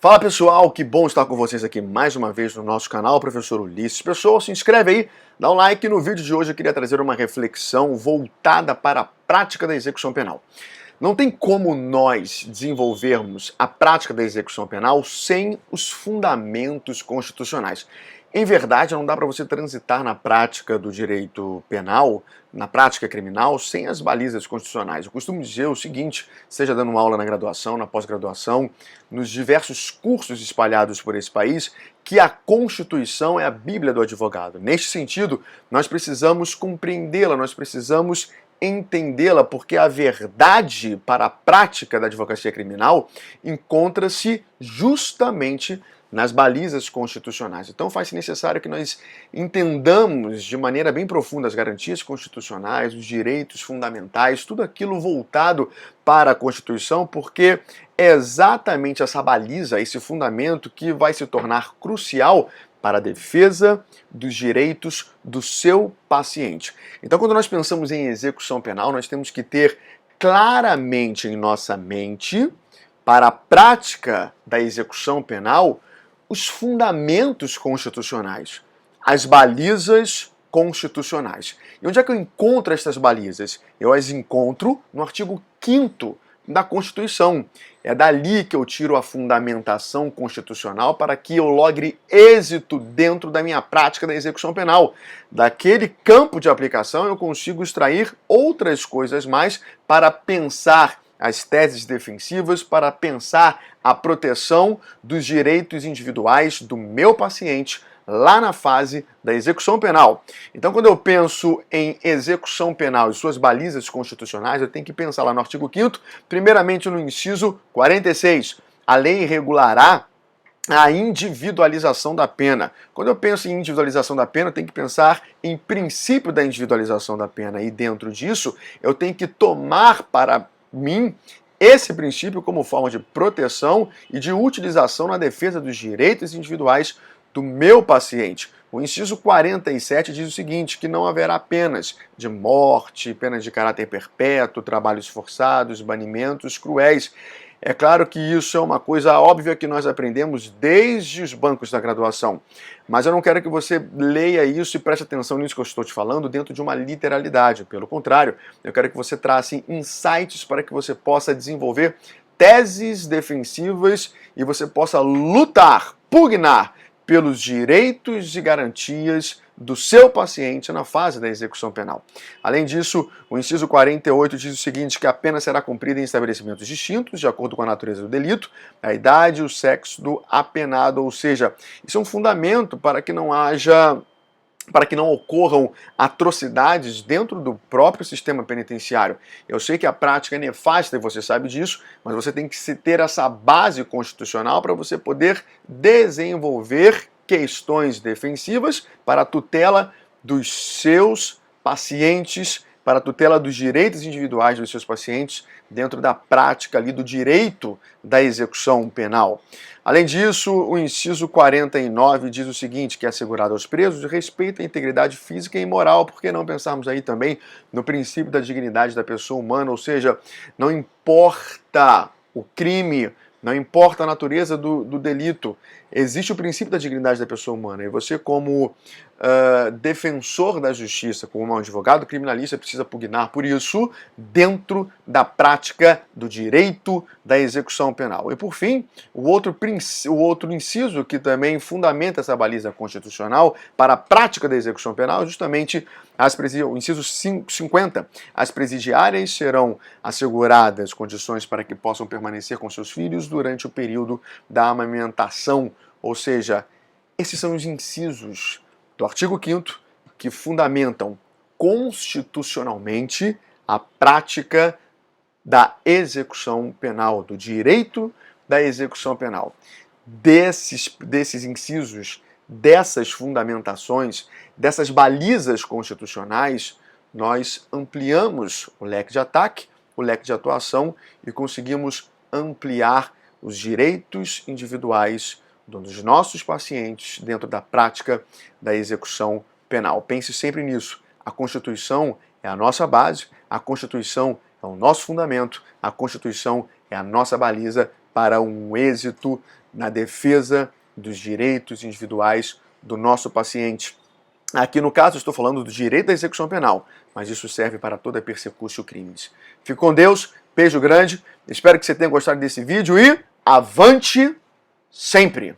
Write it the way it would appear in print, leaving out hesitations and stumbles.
Fala pessoal, que bom estar com vocês aqui mais uma vez no nosso canal, Professor Ulisses. Pessoal, se inscreve aí, dá um like. No vídeo de hoje eu queria trazer uma reflexão voltada para a prática da execução penal. Não tem como nós desenvolvermos a prática da execução penal sem os fundamentos constitucionais. Em verdade, não dá para você transitar na prática do direito penal, na prática criminal, sem as balizas constitucionais. Eu costumo dizer o seguinte, seja dando uma aula na graduação, na pós-graduação, nos diversos cursos espalhados por esse país, que a Constituição é a Bíblia do advogado. Neste sentido, nós precisamos compreendê-la, nós precisamos entendê-la, porque a verdade para a prática da advocacia criminal encontra-se justamente nas balizas constitucionais. Então faz-se necessário que nós entendamos de maneira bem profunda as garantias constitucionais, os direitos fundamentais, tudo aquilo voltado para a Constituição, porque é exatamente essa baliza, esse fundamento que vai se tornar crucial para a defesa dos direitos do seu paciente. Então, quando nós pensamos em execução penal, nós temos que ter claramente em nossa mente, para a prática da execução penal, os fundamentos constitucionais, as balizas constitucionais. E onde é que eu encontro essas balizas? Eu as encontro no artigo 5º da Constituição. É dali que eu tiro a fundamentação constitucional para que eu logre êxito dentro da minha prática da execução penal. Daquele campo de aplicação eu consigo extrair outras coisas mais para pensar as teses defensivas, para pensar a proteção dos direitos individuais do meu paciente lá na fase da execução penal. Então, quando eu penso em execução penal e suas balizas constitucionais, eu tenho que pensar lá no artigo 5º, primeiramente no inciso 46. A lei regulará a individualização da pena. Quando eu penso em individualização da pena, eu tenho que pensar em princípio da individualização da pena. E dentro disso, eu tenho que tomar para mim esse princípio como forma de proteção e de utilização na defesa dos direitos individuais do meu paciente. O inciso 47 diz o seguinte, que não haverá penas de morte, penas de caráter perpétuo, trabalhos forçados, banimentos cruéis. É claro que isso é uma coisa óbvia que nós aprendemos desde os bancos da graduação, mas eu não quero que você leia isso e preste atenção nisso que eu estou te falando dentro de uma literalidade. Pelo contrário, eu quero que você trace insights para que você possa desenvolver teses defensivas e você possa lutar, pugnar pelos direitos e garantias do seu paciente na fase da execução penal. Além disso, o inciso 48 diz o seguinte, que a pena será cumprida em estabelecimentos distintos, de acordo com a natureza do delito, a idade e o sexo do apenado, ou seja, isso é um fundamento para que não ocorram atrocidades dentro do próprio sistema penitenciário. Eu sei que a prática é nefasta e você sabe disso, mas você tem que ter essa base constitucional para você poder desenvolver questões defensivas para a tutela dos seus pacientes, para a tutela dos direitos individuais dos seus pacientes dentro da prática ali do direito da execução penal. Além disso, o inciso 49 diz o seguinte, que é assegurado aos presos o respeito à integridade física e moral, por que não pensarmos aí também no princípio da dignidade da pessoa humana, ou seja, não importa o crime, não importa a natureza do delito, existe o princípio da dignidade da pessoa humana. E você, como defensor da justiça, como um advogado criminalista, precisa pugnar por isso dentro da prática do direito da execução penal. E por fim, o outro inciso que também fundamenta essa baliza constitucional para a prática da execução penal é justamente o inciso 50. As presidiárias serão asseguradas condições para que possam permanecer com seus filhos durante o período da amamentação. Ou seja, esses são os incisos do artigo 5º que fundamentam constitucionalmente a prática da execução penal, do direito da execução penal. Desses incisos, dessas fundamentações, dessas balizas constitucionais, nós ampliamos o leque de ataque, o leque de atuação e conseguimos ampliar os direitos individuais dos nossos pacientes dentro da prática da execução penal. Pense sempre nisso. A Constituição é a nossa base, a Constituição é o nosso fundamento, a Constituição é a nossa baliza para um êxito na defesa dos direitos individuais do nosso paciente. Aqui no caso estou falando do direito da execução penal, mas isso serve para toda persecução crimes. Fique com Deus, beijo grande, espero que você tenha gostado desse vídeo e avante sempre!